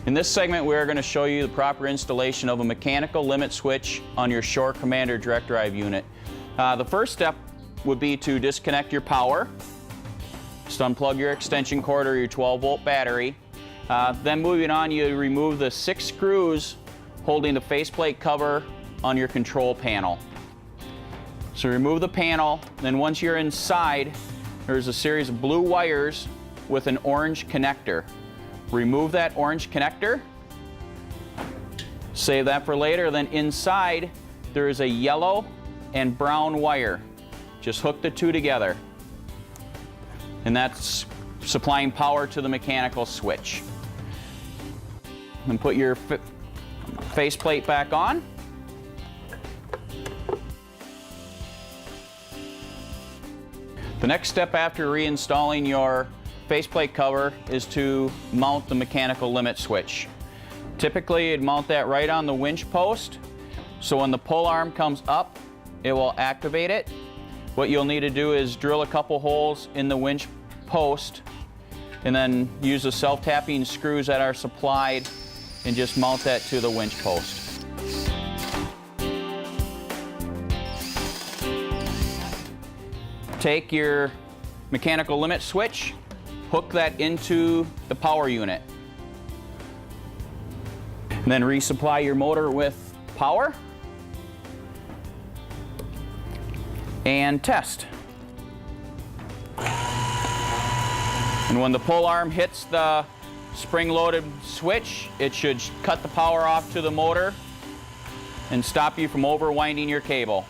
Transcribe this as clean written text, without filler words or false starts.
In this segment, we are going to show you the proper installation of a mechanical limit switch on your Shore Commander direct drive unit. The first step would be to disconnect your power. Just unplug your extension cord or your 12-volt battery. Then moving on, you remove the 6 screws holding the faceplate cover on your control panel. So remove the panel, then once you're inside, there's a series of blue wires with an orange connector. Remove that orange connector, save that for later. Then inside there is a yellow and brown wire. Just hook the two together, and that's supplying power to the mechanical switch. And put your faceplate back on. The next step after reinstalling your faceplate cover is to mount the mechanical limit switch. Typically, you'd mount that right on the winch post, so when the pull arm comes up, it will activate it. What you'll need to do is drill a couple holes in the winch post and then use the self-tapping screws that are supplied and just mount that to the winch post. Take your mechanical limit switch, hook that into the power unit, and then resupply your motor with power and test. And when the pull arm hits the spring-loaded switch, it should cut the power off to the motor and stop you from overwinding your cable.